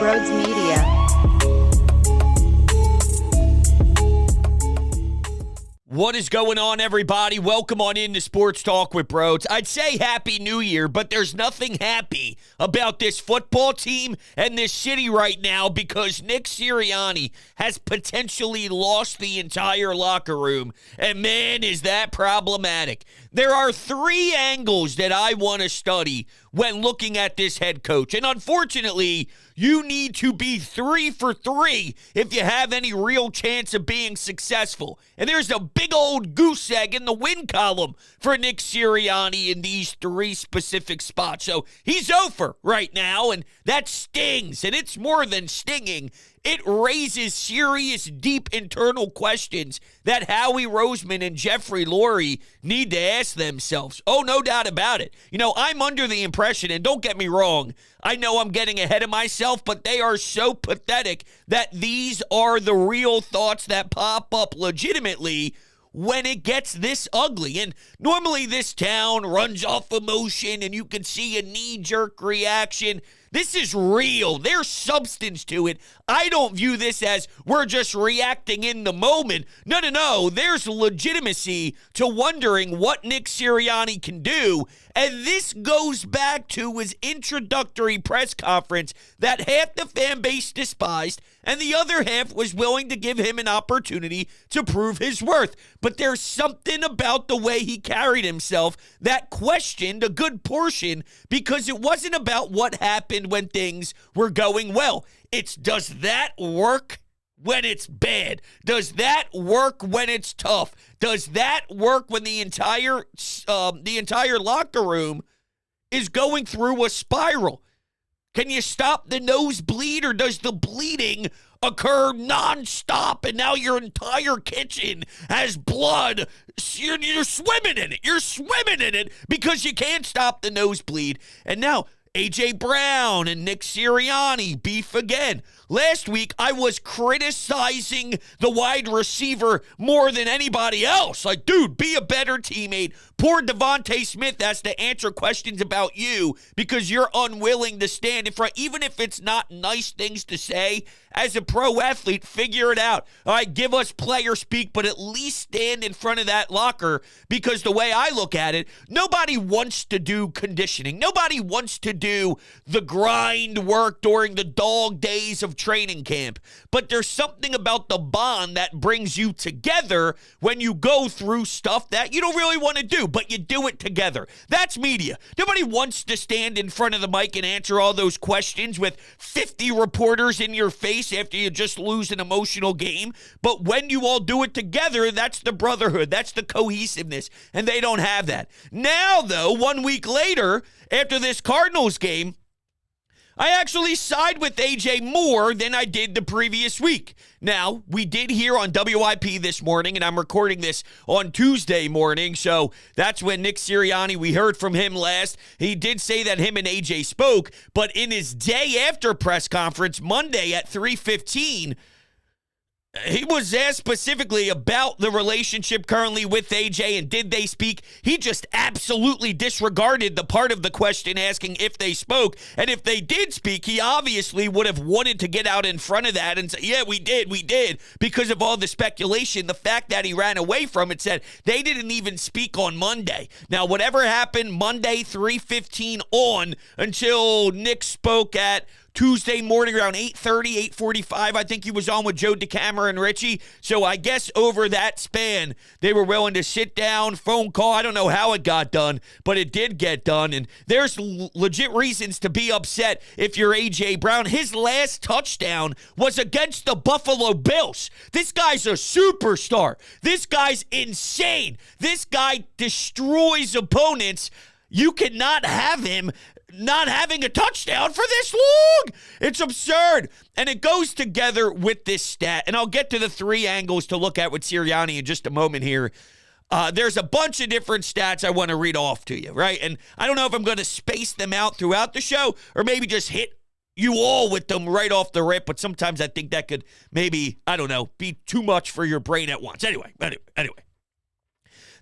Broads Media. What is going on, everybody? Welcome on into Sports Talk with Broads. I'd say Happy New Year, but there's nothing happy about this football team and this city right now because Nick Sirianni has potentially lost the entire locker room, and man, is that problematic. There are three angles that I want to study when looking at this head coach, and unfortunately, you need to be 3 for 3 if you have any real chance of being successful. And there's a big old goose egg in the win column for Nick Sirianni in these three specific spots. So he's over right now, and that stings. And it's more than stinging. It raises serious, deep internal questions that Howie Roseman and Jeffrey Lurie need to ask themselves. Oh, no doubt about it. You know, I'm under the impression, and don't get me wrong, I know I'm getting ahead of myself, but they are so pathetic that these are the real thoughts that pop up legitimately when it gets this ugly. And normally this town runs off emotion and you can see a knee-jerk reaction. This is real. There's substance to it. I don't view this as we're just reacting in the moment. No. There's legitimacy to wondering what Nick Sirianni can do. And this goes back to his introductory press conference that half the fan base despised and the other half was willing to give him an opportunity to prove his worth. But there's something about the way he carried himself that questioned a good portion because it wasn't about what happened when things were going well. It's, does that work when it's bad? Does that work when it's tough? Does that work when the entire locker room is going through a spiral? Can you stop the nosebleed, or does the bleeding occur nonstop and now your entire kitchen has blood? You're swimming in it. You're swimming in it because you can't stop the nosebleed. And now A.J. Brown and Nick Sirianni beef again. Last week, I was criticizing the wide receiver more than anybody else. Like, dude, be a better teammate. Poor Devontae Smith has to answer questions about you because you're unwilling to stand in front, even if it's not nice things to say. As a pro athlete, figure it out. All right, give us player speak, but at least stand in front of that locker, because the way I look at it, nobody wants to do conditioning. Nobody wants to do the grind work during the dog days of training camp. But there's something about the bond that brings you together when you go through stuff that you don't really want to do, but you do it together. That's media. Nobody wants to stand in front of the mic and answer all those questions with 50 reporters in your face after you just lose an emotional game. But when you all do it together, that's the brotherhood. That's the cohesiveness. And they don't have that. Now, though, 1 week later, after this Cardinals game, I actually side with AJ more than I did the previous week. Now, we did hear on WIP this morning, and I'm recording this on Tuesday morning, so that's when Nick Sirianni, we heard from him last. He did say that him and AJ spoke, but in his day after press conference, Monday at 3:15, he was asked specifically about the relationship currently with AJ and did they speak. He just absolutely disregarded the part of the question asking if they spoke. And if they did speak, he obviously would have wanted to get out in front of that and say, yeah, we did, because of all the speculation. The fact that he ran away from it said they didn't even speak on Monday. Now, whatever happened Monday 3:15 on until Nick spoke at Tuesday morning around 8:30, 8:45, I think he was on with Joe DeCamera and Richie. So I guess over that span, they were willing to sit down, phone call. I don't know how it got done, but it did get done. And there's legit reasons to be upset if you're A.J. Brown. His last touchdown was against the Buffalo Bills. This guy's a superstar. This guy's insane. This guy destroys opponents. You cannot have him not having a touchdown for this long. It's absurd. And it goes together with this stat. And I'll get to the three angles to look at with Sirianni in just a moment here. There's a bunch of different stats I want to read off to you, right? And I don't know if I'm going to space them out throughout the show or maybe just hit you all with them right off the rip. But sometimes I think that could maybe, I don't know, be too much for your brain at once. Anyway.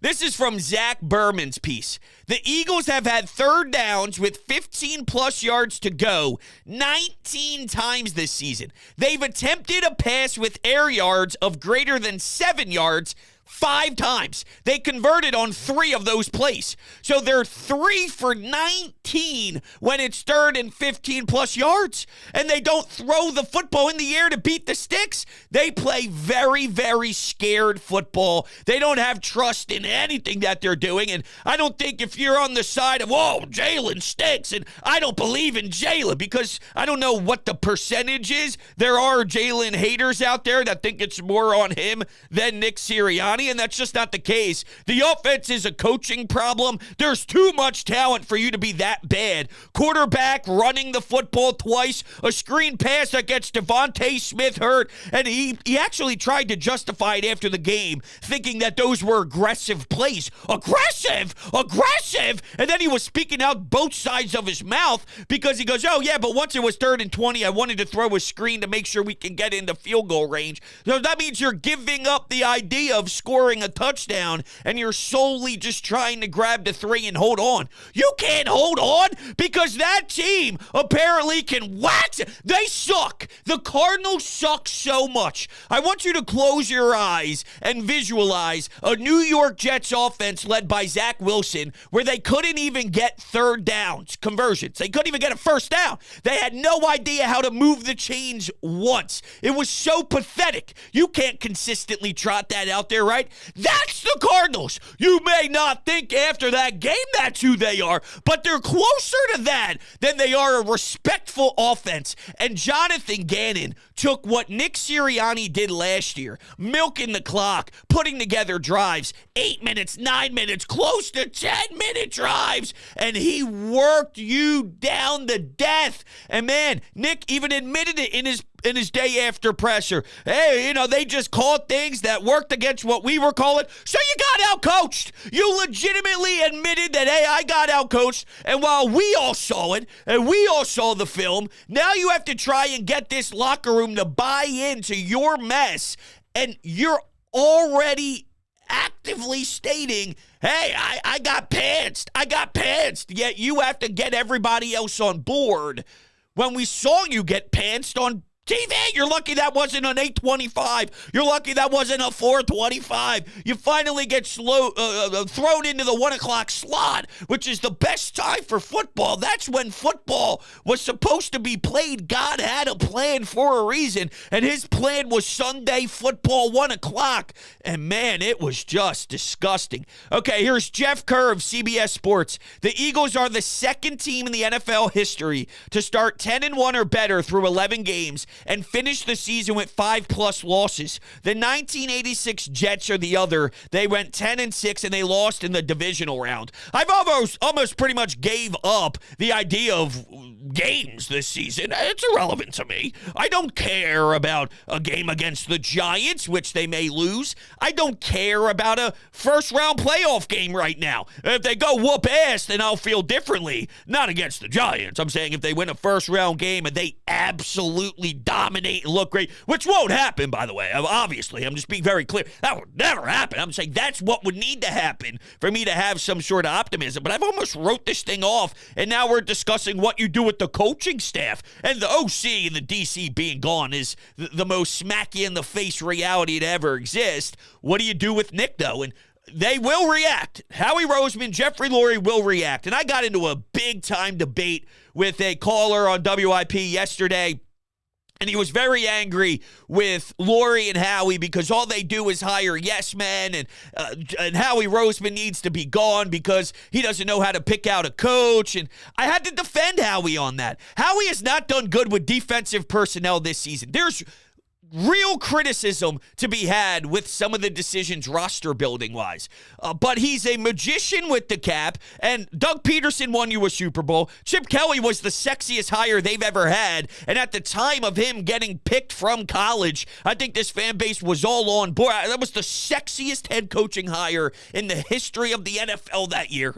This is from Zach Berman's piece. The Eagles have had third downs with 15-plus yards to go 19 times this season. They've attempted a pass with air yards of greater than 7 yards 5 times. They converted on 3 of those plays. So they're 3 for 19 when it's third and 15-plus yards. And they don't throw the football in the air to beat the sticks. They play very, very scared football. They don't have trust in anything that they're doing. And I don't think if you're on the side of, whoa, Jalen stinks, and I don't believe in Jalen, because I don't know what the percentage is. There are Jalen haters out there that think it's more on him than Nick Sirianni. And that's just not the case. The offense is a coaching problem. There's too much talent for you to be that bad. Quarterback running the football twice, a screen pass that gets Devontae Smith hurt, and he actually tried to justify it after the game, thinking that those were aggressive plays. Aggressive! And then he was speaking out both sides of his mouth because he goes, oh yeah, but once it was 3rd and 20, I wanted to throw a screen to make sure we can get into field goal range. So that means you're giving up the idea of scoring a touchdown, and you're solely just trying to grab the 3 and hold on. You can't hold on because that team apparently can wax it. They suck. The Cardinals suck so much. I want you to close your eyes and visualize a New York Jets offense led by Zach Wilson where they couldn't even get third downs, conversions. They couldn't even get a first down. They had no idea how to move the chains once. It was so pathetic. You can't consistently trot that out there, right? That's the Cardinals. You may not think after that game that's who they are, but they're closer to that than they are a respectful offense. And Jonathan Gannon took what Nick Sirianni did last year, milking the clock, putting together drives, 8 minutes, 9 minutes, close to 10-minute drives, and he worked you down to death. And man, Nick even admitted it in his day after presser. Hey, they just called things that worked against what we were calling. So you got outcoached. You legitimately admitted that, hey, I got outcoached. And while we all saw it, and we all saw the film, now you have to try and get this locker room to buy into your mess. And you're already actively stating, hey, I got pantsed. Yet you have to get everybody else on board. When we saw you get pantsed on TV, you're lucky that wasn't an 825. You're lucky that wasn't a 425. You finally get thrown into the 1 o'clock slot, which is the best time for football. That's when football was supposed to be played. God had a plan for a reason, and his plan was Sunday football, 1 o'clock. And man, it was just disgusting. Okay, here's Jeff Kerr of CBS Sports. The Eagles are the second team in the NFL history to start 10-1 or better through 11 games and finish the season with 5+ losses. The 1986 Jets are the other. They went 10-6 and they lost in the divisional round. I've almost pretty much gave up the idea of games this season. It's irrelevant to me. I don't care about a game against the Giants, which they may lose. I don't care about a first-round playoff game right now. If they go whoop ass, then I'll feel differently. Not against the Giants. I'm saying if they win a first-round game and they absolutely dominate and look great, which won't happen, by the way. Obviously, I'm just being very clear. That would never happen. I'm saying that's what would need to happen for me to have some sort of optimism. But I've almost wrote this thing off, and now we're discussing what you do with the coaching staff. And the OC and the DC being gone is the most smack-you-in-the-face reality to ever exist. What do you do with Nick, though? And they will react. Howie Roseman, Jeffrey Lurie will react. And I got into a big-time debate with a caller on WIP yesterday, and he was very angry with Lurie and Howie because all they do is hire yes men, and Howie Roseman needs to be gone because he doesn't know how to pick out a coach. And I had to defend Howie on that. Howie has not done good with defensive personnel this season. There's real criticism to be had with some of the decisions roster building wise. But he's a magician with the cap, and Doug Peterson won you a Super Bowl. Chip Kelly was the sexiest hire they've ever had, and at the time of him getting picked from college, I think this fan base was all on board. That was the sexiest head coaching hire in the history of the NFL that year.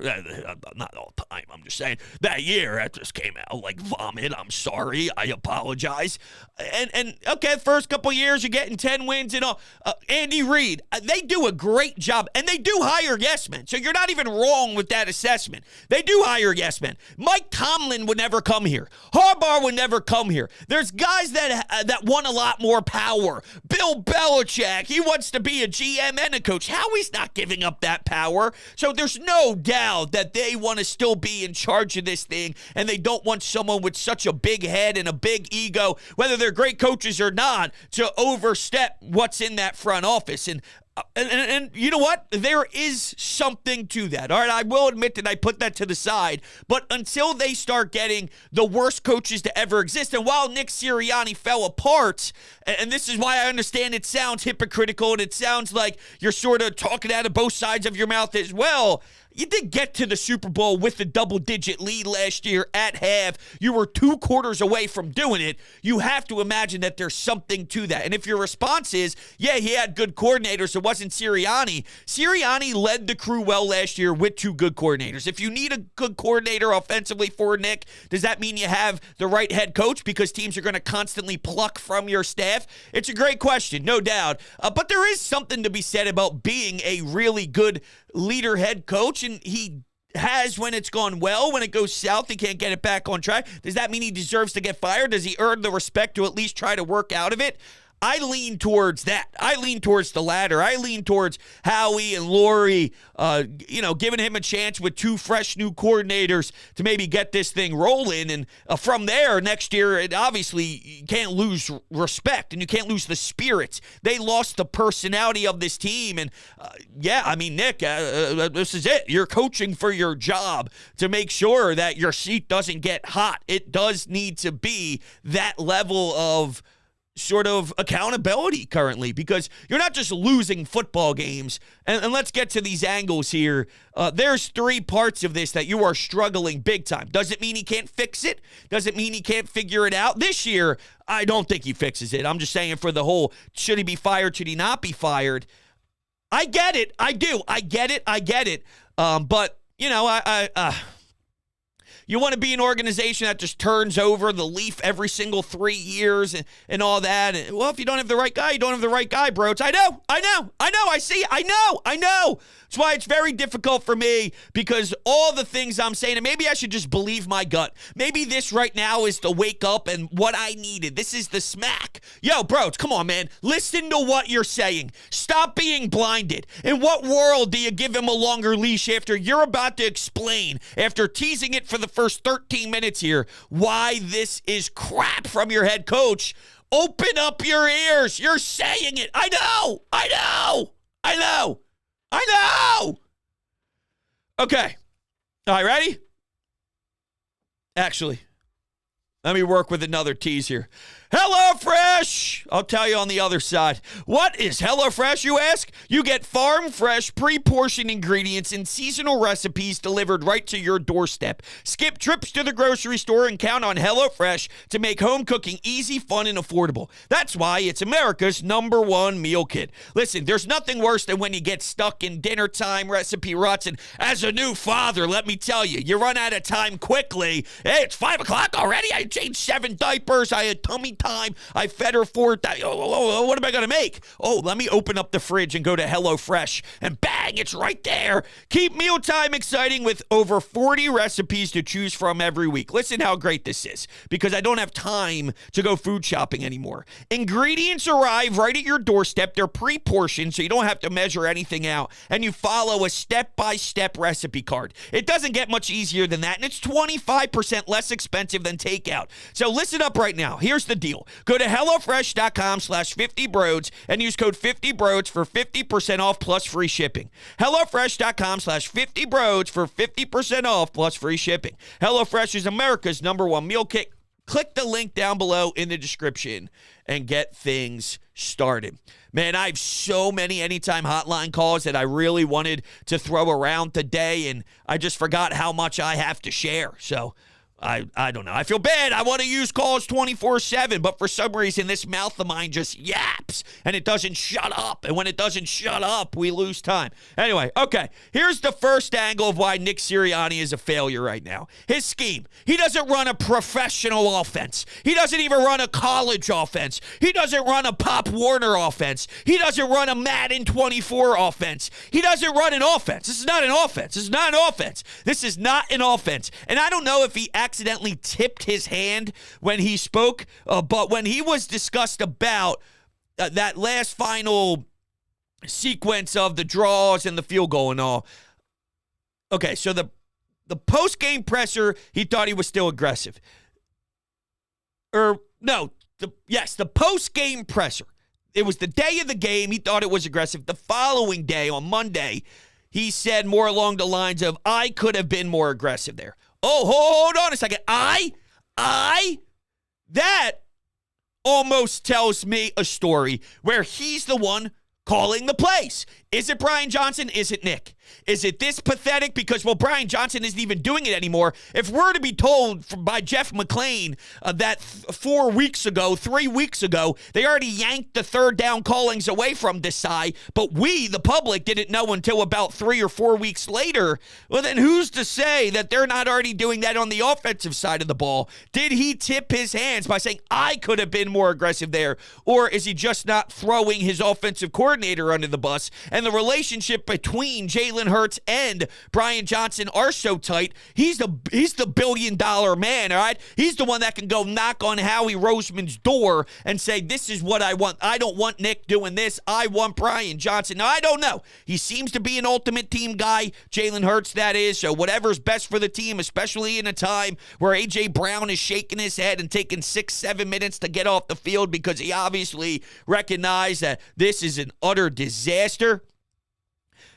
Not all time, I'm just saying. That year, that just came out like vomit. I'm sorry. I apologize. And okay, first couple couple years, you're getting 10 wins and all. Andy Reid, they do a great job, and they do hire yes men. So you're not even wrong with that assessment. They do hire yes men. Mike Tomlin would never come here. Harbaugh would never come here. There's guys that want a lot more power. Bill Belichick, he wants to be a GM and a coach. Howie's not giving up that power. So there's no doubt that they want to still be in charge of this thing, and they don't want someone with such a big head and a big ego, whether they're great coaches or not, to overstep what's in that front office. And you know what? There is something to that. All right, I will admit that I put that to the side. But until they start getting the worst coaches to ever exist, and while Nick Sirianni fell apart, and this is why I understand it sounds hypocritical and it sounds like you're sort of talking out of both sides of your mouth as well, you did get to the Super Bowl with a double-digit lead last year at half. You were 2 quarters away from doing it. You have to imagine that there's something to that. And if your response is, yeah, he had good coordinators, it wasn't Sirianni. Sirianni led the crew well last year with 2 good coordinators. If you need a good coordinator offensively for Nick, does that mean you have the right head coach because teams are going to constantly pluck from your staff? It's a great question, no doubt. But there is something to be said about being a really good leader head coach, and he has when it's gone well. When it goes south, he can't get it back on track. Does that mean he deserves to get fired? Does he earn the respect to at least try to work out of it? I lean towards that. I lean towards the latter. I lean towards Howie and Laurie, giving him a chance with 2 fresh new coordinators to maybe get this thing rolling. And from there, next year, it obviously you can't lose respect and you can't lose the spirits. They lost the personality of this team. And Nick, this is it. You're coaching for your job to make sure that your seat doesn't get hot. It does need to be that level of sort of accountability currently, because you're not just losing football games. And let's get to these angles here. There's 3 parts of this that you are struggling big time. Doesn't mean he can't fix it. Doesn't mean he can't figure it out. This year, I don't think he fixes it. I'm just saying for the whole, should he be fired? Should he not be fired? I get it. I do. I get it. But, you want to be an organization that just turns over the leaf every single 3 years and all that. And, well, if you don't have the right guy, you don't have the right guy, bro. I know. I see. I know. That's why it's very difficult for me, because all the things I'm saying, and maybe I should just believe my gut. Maybe this right now is the wake up and what I needed. This is the smack. Yo, bro, come on, man. Listen to what you're saying. Stop being blinded. In what world do you give him a longer leash after you're about to explain, after teasing it for the first 13 minutes here, why this is crap from your head coach? Open up your ears. You're saying it. I know. Okay. All right, ready? Actually, let me work with another tease here. HelloFresh! I'll tell you on the other side. What is HelloFresh, you ask? You get farm-fresh, pre-portioned ingredients and seasonal recipes delivered right to your doorstep. Skip trips to the grocery store and count on HelloFresh to make home cooking easy, fun, and affordable. That's why it's America's #1 meal kit. Listen, there's nothing worse than when you get stuck in dinner time recipe ruts, and as a new father, let me tell you, you run out of time quickly. Hey, it's 5 o'clock already. I changed 7 diapers. I had tummy time. I fed her 4. What am I going to make? Oh, let me open up the fridge and go to HelloFresh, and bang, it's right there. Keep mealtime exciting with over 40 recipes to choose from every week. Listen how great this is, because I don't have time to go food shopping anymore. Ingredients arrive right at your doorstep. They're pre-portioned, so you don't have to measure anything out, and you follow a step-by-step recipe card. It doesn't get much easier than that, and it's 25% less expensive than takeout. So listen up right now. Here's the deal. Go to HelloFresh.com/50broads and use code 50broads for 50% off plus free shipping. HelloFresh.com/50broads for 50% off plus free shipping. HelloFresh is America's #1 meal kit. Click the link down below in the description and get things started. Man, I have so many Anytime Hotline calls that I really wanted to throw around today, and I just forgot how much I have to share. So I don't know. I feel bad. I want to use calls 24/7, but for some reason, this mouth of mine just yaps, and it doesn't shut up. And when it doesn't shut up, we lose time. Anyway, okay, here's the first angle of why Nick Sirianni is a failure right now. His scheme. He doesn't run a professional offense. He doesn't even run a college offense. He doesn't run a Pop Warner offense. He doesn't run a Madden 24 offense. He doesn't run an offense. This is not an offense. This is not an offense. This is not an offense. And I don't know if he accidentally tipped his hand when he spoke, but when he was discussed about that last final sequence of the draws and the field goal and all, okay, so the post-game presser, he thought he was still aggressive. The post-game presser. It was the day of the game. He thought it was aggressive. The following day, on Monday, he said more along the lines of, I could have been more aggressive there. Oh, hold on a second. That almost tells me a story where he's the one calling the plays. Is it Brian Johnson? Is it Nick? Is it this pathetic? Because, well, Brian Johnson isn't even doing it anymore. If we're to be told by Jeff McClain that 3 weeks ago, they already yanked the third down callings away from Desai, but we, the public, didn't know until about 3 or 4 weeks later, well, then who's to say that they're not already doing that on the offensive side of the ball? Did he tip his hands by saying, I could have been more aggressive there? Or is he just not throwing his offensive coordinator under the bus? And the relationship between Jalen Hurts and Brian Johnson are so tight. He's the $1 billion man, all right? He's the one that can go knock on Howie Roseman's door and say, this is what I want. I don't want Nick doing this. I want Brian Johnson. Now, I don't know. He seems to be an ultimate team guy, Jalen Hurts, that is. So whatever's best for the team, especially in a time where A.J. Brown is shaking his head and taking 6-7 minutes to get off the field because he obviously recognized that this is an utter disaster.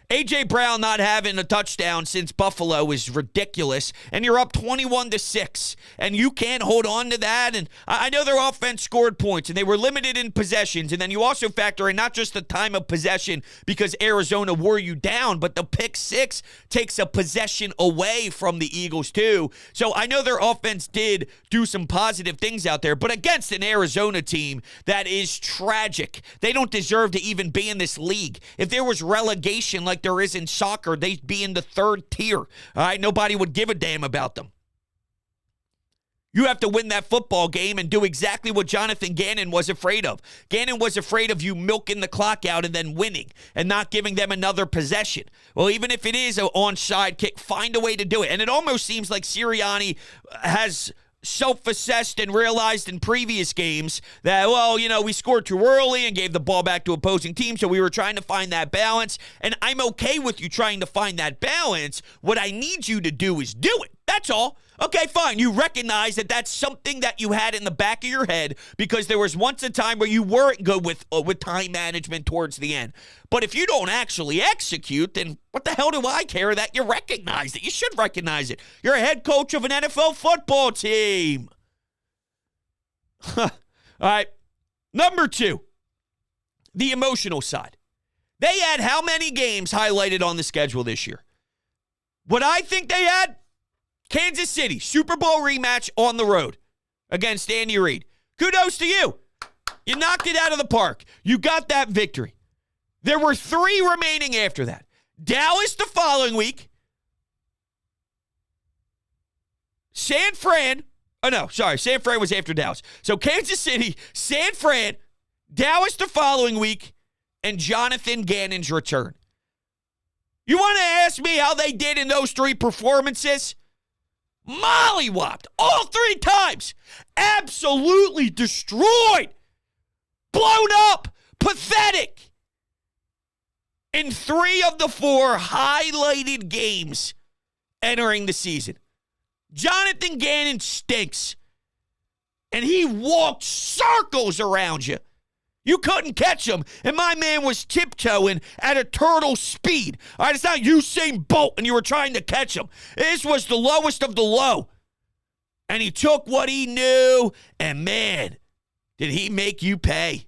A.J. Brown not having a touchdown since Buffalo is ridiculous, and you're up 21-6, and you can't hold on to that. And I know their offense scored points, and they were limited in possessions, and then you also factor in not just the time of possession because Arizona wore you down, but the pick six takes a possession away from the Eagles too. So I know their offense did do some positive things out there, but against an Arizona team that is tragic. They don't deserve to even be in this league. If there was relegation like there is in soccer, they'd be in the third tier. All right, nobody would give a damn about them. You have to win that football game and do exactly what Jonathan Gannon was afraid of. Gannon was afraid of you milking the clock out and then winning and not giving them another possession. Well, even if it is an onside kick, find a way to do it. And it almost seems like Sirianni has self-assessed and realized in previous games that, well, we scored too early and gave the ball back to opposing teams, so we were trying to find that balance. And I'm okay with you trying to find that balance. What I need you to do is do it. That's all. Okay, fine. You recognize that that's something that you had in the back of your head because there was once a time where you weren't good with time management towards the end. But if you don't actually execute, then what the hell do I care that you recognize it? You should recognize it. You're a head coach of an NFL football team. All right. Number 2, the emotional side. They had how many games highlighted on the schedule this year? What I think they had? Kansas City, Super Bowl rematch on the road against Andy Reid. Kudos to you. You knocked it out of the park. You got that victory. There were 3 remaining after that. Dallas the following week. San Fran was after Dallas. So Kansas City, San Fran, Dallas the following week, and Jonathan Gannon's return. You want to ask me how they did in those 3 performances? Mollywopped all 3 times. Absolutely destroyed. Blown up. Pathetic. In 3 of the 4 highlighted games entering the season. Jonathan Gannon stinks. And he walked circles around you. You couldn't catch him, and my man was tiptoeing at a turtle speed. All right, it's not Usain Bolt, and you were trying to catch him. This was the lowest of the low. And he took what he knew, and man, did he make you pay.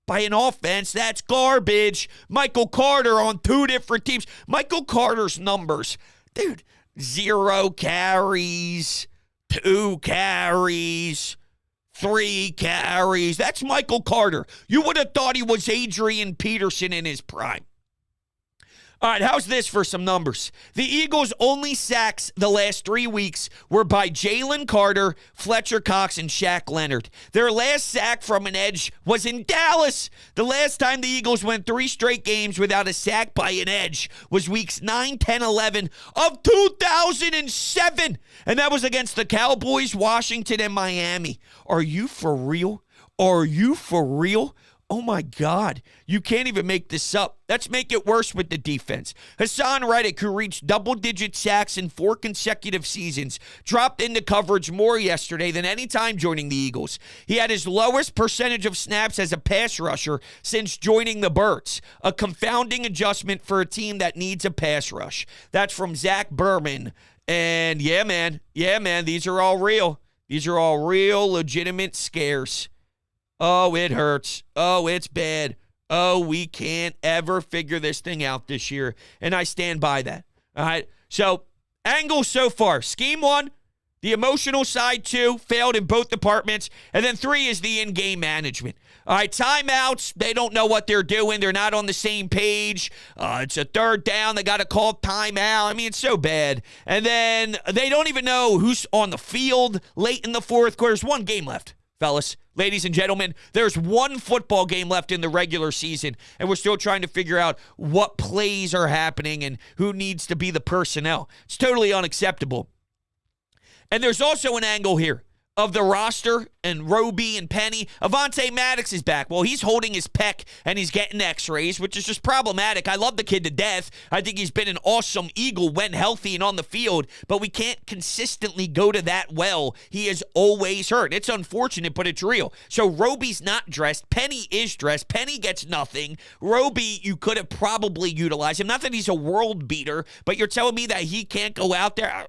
By an offense, that's garbage. Michael Carter on 2 different teams. Michael Carter's numbers, dude, 0 carries, 2 carries, 3 carries. That's Michael Carter. You would have thought he was Adrian Peterson in his prime. All right, how's this for some numbers? The Eagles' only sacks the last 3 weeks were by Jalen Carter, Fletcher Cox, and Shaq Leonard. Their last sack from an edge was in Dallas. The last time the Eagles went 3 straight games without a sack by an edge was weeks 9, 10, 11 of 2007. And that was against the Cowboys, Washington, and Miami. Are you for real? Are you for real? Oh, my God. You can't even make this up. Let's make it worse with the defense. Hassan Reddick, who reached double-digit sacks in 4 consecutive seasons, dropped into coverage more yesterday than any time joining the Eagles. He had his lowest percentage of snaps as a pass rusher since joining the Birds, a confounding adjustment for a team that needs a pass rush. That's from Zach Berman. And yeah, man, these are all real. These are all real, legitimate scares. Oh, it hurts. Oh, it's bad. Oh, we can't ever figure this thing out this year. And I stand by that. All right. So, angles so far. Scheme 1, the emotional side 2, failed in both departments. And then 3 is the in-game management. All right, timeouts. They don't know what they're doing. They're not on the same page. It's a 3rd down. They got to call timeout. I mean, it's so bad. And then they don't even know who's on the field late in the 4th quarter. There's 1 game left, fellas. Ladies and gentlemen, there's 1 football game left in the regular season, and we're still trying to figure out what plays are happening and who needs to be the personnel. It's totally unacceptable. And there's also an angle here of the roster and Roby and Penny. Avonte Maddox is back. Well, he's holding his pec and he's getting x-rays, which is just problematic. I love the kid to death. I think he's been an awesome Eagle when healthy and on the field, but we can't consistently go to that well. He is always hurt. It's unfortunate, but it's real. So Roby's not dressed. Penny is dressed. Penny gets nothing. Roby, you could have probably utilized him. Not that he's a world beater, but you're telling me that he can't go out there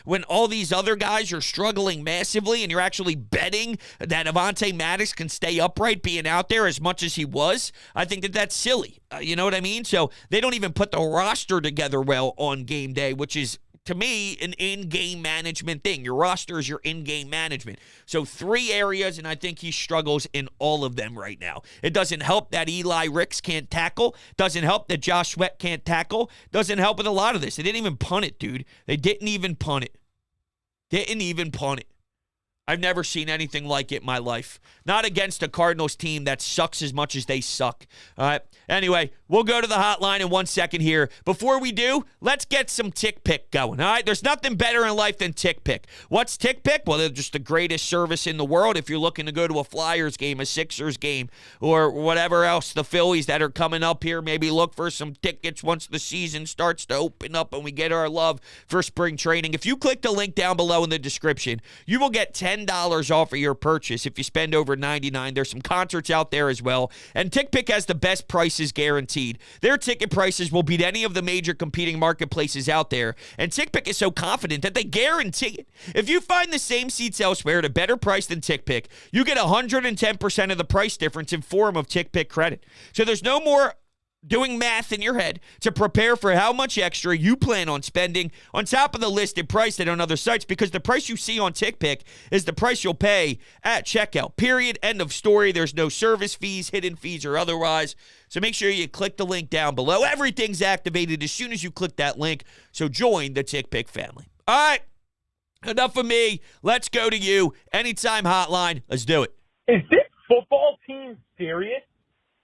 when all these other guys are struggling massively, and you're actually betting that Avonte Maddox can stay upright being out there as much as he was. I think that that's silly. You know what I mean? So they don't even put the roster together well on game day, which is, to me, an in-game management thing. Your roster is your in-game management. So 3 areas, and I think he struggles in all of them right now. It doesn't help that Eli Ricks can't tackle. Doesn't help that Josh Sweat can't tackle. Doesn't help with a lot of this. They didn't even punt it, dude. They didn't even punt it. Didn't even punt it. I've never seen anything like it in my life. Not against a Cardinals team that sucks as much as they suck. All right. Anyway, we'll go to the hotline in 1 second here. Before we do, let's get some Tick Pick going. All right. There's nothing better in life than Tick Pick. What's Tick Pick? Well, they're just the greatest service in the world. If you're looking to go to a Flyers game, a Sixers game, or whatever else, the Phillies that are coming up here, maybe look for some tickets once the season starts to open up and we get our love for spring training. If you click the link down below in the description, you will get $10 off of your purchase if you spend over $99. There's some concerts out there as well. And TickPick has the best prices guaranteed. Their ticket prices will beat any of the major competing marketplaces out there. And TickPick is so confident that they guarantee it. If you find the same seats elsewhere at a better price than TickPick, you get 110% of the price difference in form of TickPick credit. So there's no more doing math in your head to prepare for how much extra you plan on spending on top of the listed price on other sites, because the price you see on TickPick is the price you'll pay at checkout. Period. End of story. There's no service fees, hidden fees, or otherwise. So make sure you click the link down below. Everything's activated as soon as you click that link. So join the TickPick family. All right. Enough of me. Let's go to you. Anytime hotline. Let's do it. Is this football team serious?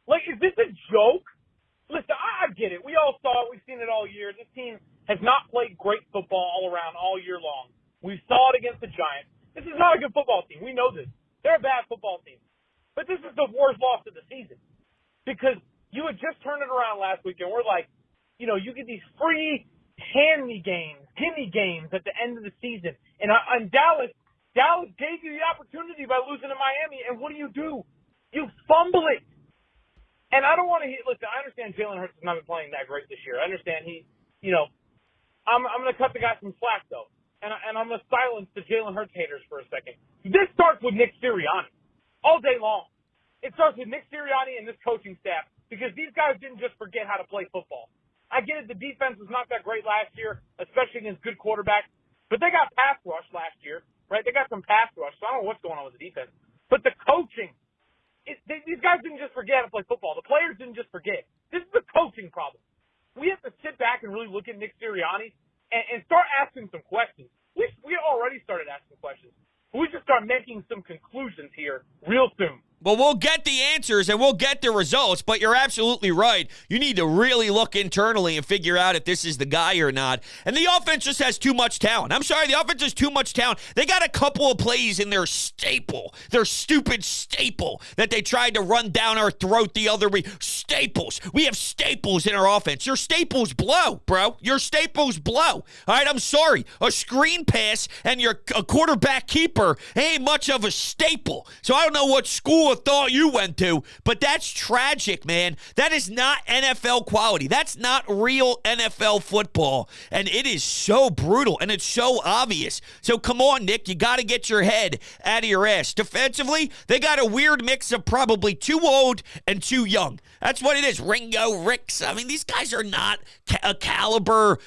Like, is this a joke? Listen, I get it. We all saw it. We've seen it all year. This team has not played great football all around all year long. We saw it against the Giants. This is not a good football team. We know this. They're a bad football team. But this is the worst loss of the season, because you had just turned it around last week, and we're like, you know, you get these free gimme games at the end of the season. And Dallas gave you the opportunity by losing to Miami, and what do? You fumble it. And I don't want to listen, I understand Jalen Hurts has not been playing that great this year. I understand I'm going to cut the guy some slack, though. And I'm going to silence the Jalen Hurts haters for a second. This starts with Nick Sirianni all day long. It starts with Nick Sirianni and this coaching staff, because these guys didn't just forget how to play football. I get it, the defense was not that great last year, especially against good quarterbacks. But they got pass rush last year. right? They got some pass rush, so I don't know what's going on with the defense. But the coaching, these guys didn't just forget how to play football. The players didn't just forget. This is the coaching problem. We have to sit back and really look at Nick Sirianni and start asking some questions. We already started asking questions. We should start making some conclusions here real soon. Well, we'll get the answers and we'll get the results, but you're absolutely right. You need to really look internally and figure out if this is the guy or not. And the offense just has too much talent. I'm sorry, the offense has too much talent. They got a couple of plays in their staple, their stupid staple that they tried to run down our throat the other week. Staples. We have staples in our offense. Your staples blow, bro. Your staples blow. All right, I'm sorry. A screen pass and a quarterback keeper ain't much of a staple. So I don't know what school of thought you went to, but that's tragic, man. That is not NFL quality. That's not real NFL football, and it is so brutal, and it's so obvious. So come on, Nick, you got to get your head out of your ass. Defensively, they got a weird mix of probably too old and too young. That's what it is. Ringo, Ricks. I mean, these guys are not a caliber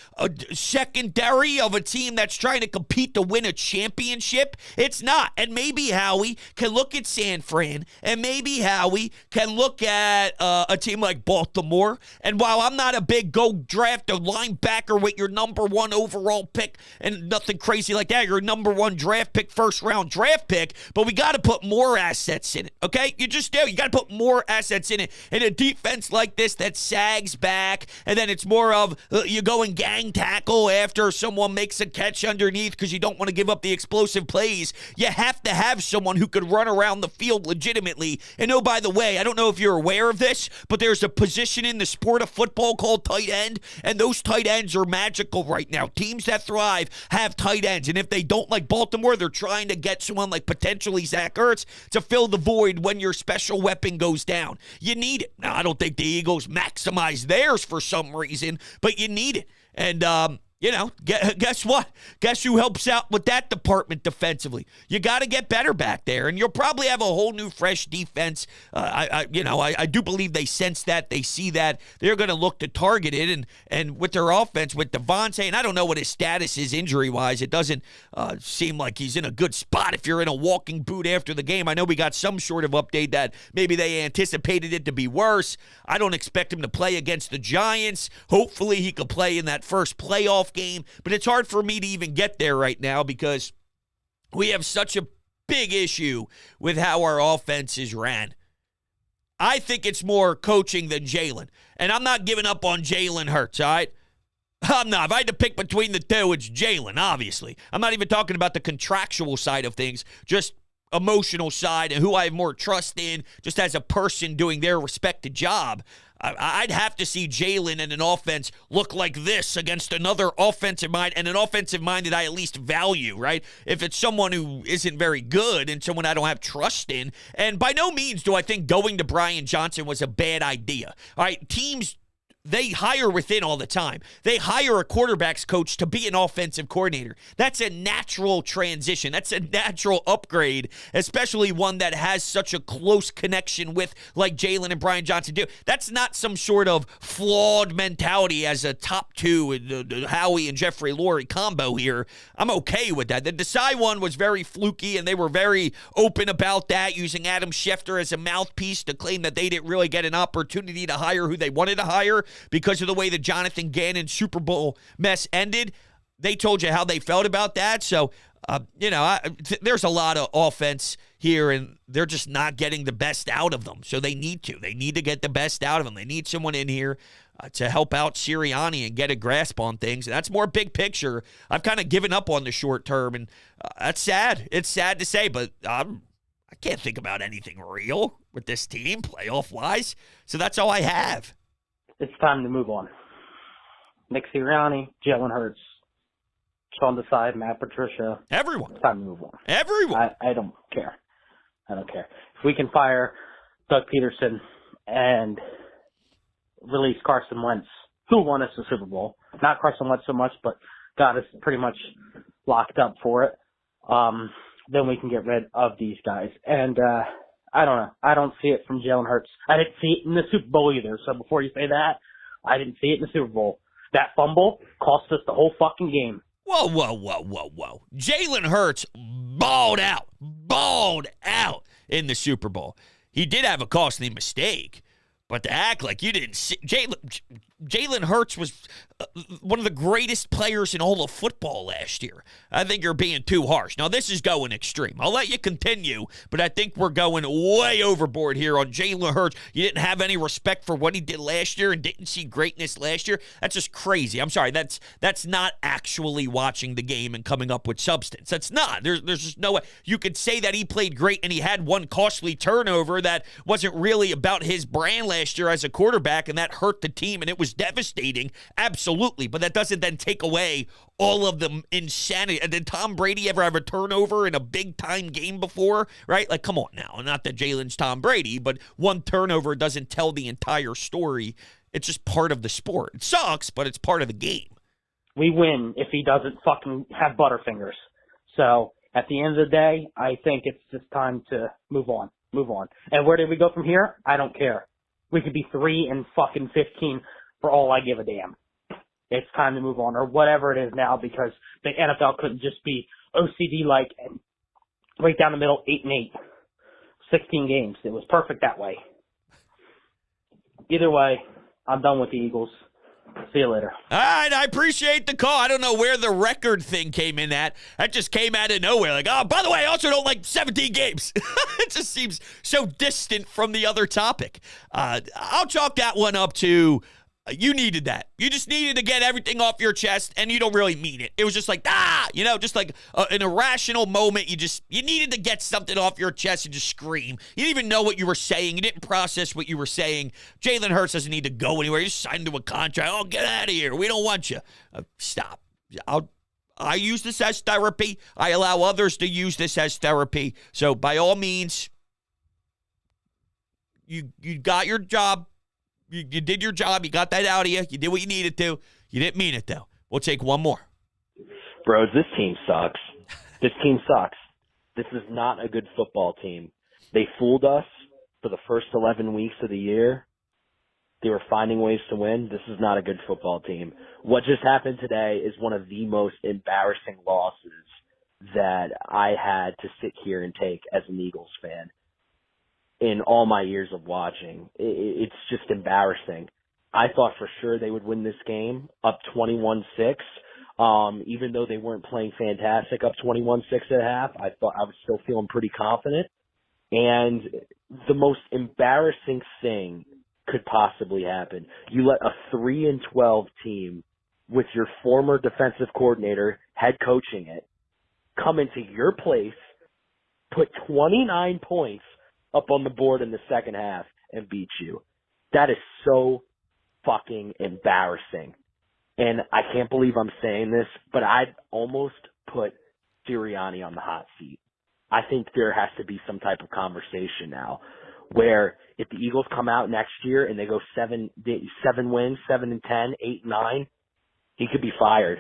secondary of a team that's trying to compete to win a championship. It's not. And maybe Howie can look at San Fran, and maybe Howie can look at a team like Baltimore. And while I'm not a big go draft a linebacker with your number 1 overall pick and nothing crazy like that, your number 1 draft pick, first round draft pick, but we got to put more assets in it, okay? You just do. You got to put more assets in it. In a defense like this that sags back, and then it's more of you go and gang tackle after someone makes a catch underneath because you don't want to give up the explosive plays. You have to have someone who could run around the field legitimately. And oh, by the way, I don't know if you're aware of this, but there's a position in the sport of football called tight end, and those tight ends are magical right now. Teams that thrive have tight ends, and if they don't, like Baltimore, they're trying to get someone like potentially Zach Ertz to fill the void when your special weapon goes down. You need it. Now, I don't think the Eagles maximize theirs for some reason, but you need it. And, guess what? Guess who helps out with that department defensively? You got to get better back there, and you'll probably have a whole new, fresh defense. I do believe they sense that, they see that. They're going to look to target it, and with their offense, with Devontae, and I don't know what his status is injury-wise. It doesn't seem like he's in a good spot if you're in a walking boot after the game. I know we got some sort of update that maybe they anticipated it to be worse. I don't expect him to play against the Giants. Hopefully he could play in that first playoff game, but it's hard for me to even get there right now because we have such a big issue with how our offense is ran. I think it's more coaching than Jalen, and I'm not giving up on Jalen Hurts, all right? I'm not. If I had to pick between the two, it's Jalen, obviously. I'm not even talking about the contractual side of things, just emotional side and who I have more trust in just as a person doing their respected job. I'd have to see Jalen and an offense look like this against another offensive mind, and an offensive mind that I at least value, right? If it's someone who isn't very good and someone I don't have trust in, and by no means do I think going to Brian Johnson was a bad idea. All right, teams, they hire within all the time. They hire a quarterback's coach to be an offensive coordinator. That's a natural transition. That's a natural upgrade, especially one that has such a close connection with, like Jalen and Brian Johnson do. That's not some sort of flawed mentality as a top two, the Howie and Jeffrey Lurie combo here. I'm okay with that. The Desai one was very fluky, and they were very open about that, using Adam Schefter as a mouthpiece to claim that they didn't really get an opportunity to hire who they wanted to hire because of the way the Jonathan Gannon Super Bowl mess ended. They told you how they felt about that. So, there's a lot of offense here, and they're just not getting the best out of them. So they need to. They need to get the best out of them. They need someone in here to help out Sirianni and get a grasp on things. And that's more big picture. I've kind of given up on the short term, and that's sad. It's sad to say, but I can't think about anything real with this team, playoff-wise. So that's all I have. It's time to move on. Nick Sirianni, Jalen Hurts, Sean Desai, Matt Patricia. Everyone. It's time to move on. Everyone. I don't care. I don't care. If we can fire Doug Peterson and release Carson Wentz, who won us the Super Bowl, not Carson Wentz so much, but got us pretty much locked up for it, then we can get rid of these guys. And I don't know. I don't see it from Jalen Hurts. I didn't see it in the Super Bowl either. So before you say that, I didn't see it in the Super Bowl. That fumble cost us the whole fucking game. Whoa, whoa, whoa, whoa, whoa. Jalen Hurts balled out in the Super Bowl. He did have a costly mistake, but to act like you didn't see Jalen Hurts was one of the greatest players in all of football last year. I think you're being too harsh. Now, this is going extreme. I'll let you continue, but I think we're going way overboard here on Jalen Hurts. You didn't have any respect for what he did last year and didn't see greatness last year. That's just crazy. I'm sorry. That's not actually watching the game and coming up with substance. That's not. There's just no way. You could say that he played great and he had one costly turnover that wasn't really about his brand last year as a quarterback, and that hurt the team, and it was devastating. Absolutely. But that doesn't then take away all of the insanity. Did Tom Brady ever have a turnover in a big-time game before, right? Like, come on now. Not that Jalen's Tom Brady, but one turnover doesn't tell the entire story. It's just part of the sport. It sucks, but it's part of the game. We win if he doesn't fucking have butterfingers. So, at the end of the day, I think it's just time to move on. And where do we go from here? I don't care. We could be 3-15 for all I give a damn. It's time to move on, or whatever it is now, because the NFL couldn't just be OCD-like and right down the middle, 8-8, 16 games. It was perfect that way. Either way, I'm done with the Eagles. See you later. All right, I appreciate the call. I don't know where the record thing came in at. That just came out of nowhere. Like, oh, by the way, I also don't like 17 games. It just seems so distant from the other topic. I'll chalk that one up to you needed that. You just needed to get everything off your chest, and you don't really mean it. It was just like, just like an irrational moment. You needed to get something off your chest and just scream. You didn't even know what you were saying. You didn't process what you were saying. Jalen Hurts doesn't need to go anywhere. You signed to a contract. Oh, get out of here. We don't want you. Stop. I use this as therapy. I allow others to use this as therapy. So by all means, you got your job. You did your job. You got that out of you. You did what you needed to. You didn't mean it, though. We'll take one more. Bros, this team sucks. This team sucks. This is not a good football team. They fooled us for the first 11 weeks of the year. They were finding ways to win. This is not a good football team. What just happened today is one of the most embarrassing losses that I had to sit here and take as an Eagles fan in all my years of watching. It's just embarrassing. I thought for sure they would win this game up 21-6. Even though they weren't playing fantastic up 21-6 at half, I thought I was still feeling pretty confident. And the most embarrassing thing could possibly happen. You let a 3-12 team with your former defensive coordinator head coaching it come into your place, put 29 points up on the board in the second half and beat you. That is so fucking embarrassing. And I can't believe I'm saying this, but I'd almost put Sirianni on the hot seat. I think there has to be some type of conversation now where if the Eagles come out next year and they go 7 wins, 7-10, 8-9, he could be fired.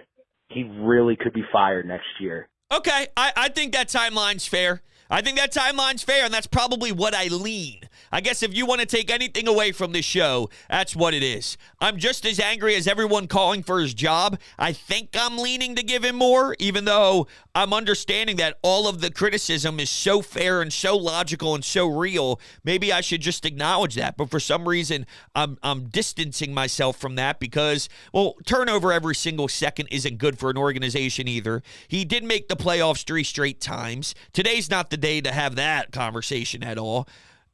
He really could be fired next year. Okay, I think that timeline's fair. And that's probably what I lean. I guess if you want to take anything away from this show, that's what it is. I'm just as angry as everyone calling for his job. I think I'm leaning to give him more, even though I'm understanding that all of the criticism is so fair and so logical and so real. Maybe I should just acknowledge that. But for some reason, I'm distancing myself from that because, well, turnover every single second isn't good for an organization either. He did make the playoffs 3 straight times. Today's not the day to have that conversation at all.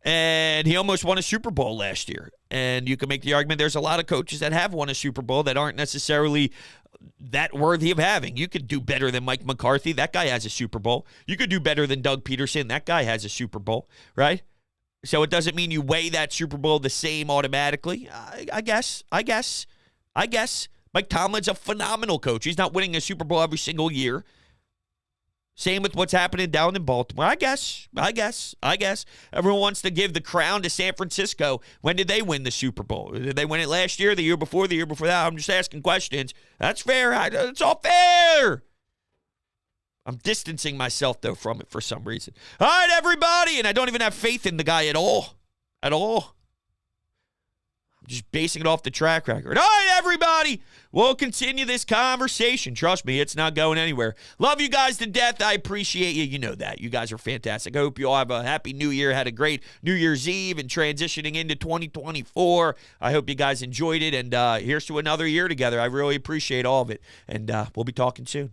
And he almost won a Super Bowl last year. And you can make the argument there's a lot of coaches that have won a Super Bowl that aren't necessarily that worthy of having. You could do better than Mike McCarthy. That guy has a Super Bowl. You could do better than Doug Peterson. That guy has a Super Bowl, right? So it doesn't mean you weigh that Super Bowl the same automatically. I guess. Mike Tomlin's a phenomenal coach. He's not winning a Super Bowl every single year. Same with what's happening down in Baltimore. I guess. Everyone wants to give the crown to San Francisco. When did they win the Super Bowl? Did they win it last year, the year before that? I'm just asking questions. That's fair. It's all fair. I'm distancing myself, though, from it for some reason. All right, everybody. And I don't even have faith in the guy at all. Just basing it off the track record. All right, everybody. We'll continue this conversation. Trust me, it's not going anywhere. Love you guys to death. I appreciate you. You know that. You guys are fantastic. I hope you all have a happy new year, had a great New Year's Eve, and transitioning into 2024. I hope you guys enjoyed it, and here's to another year together. I really appreciate all of it, and we'll be talking soon.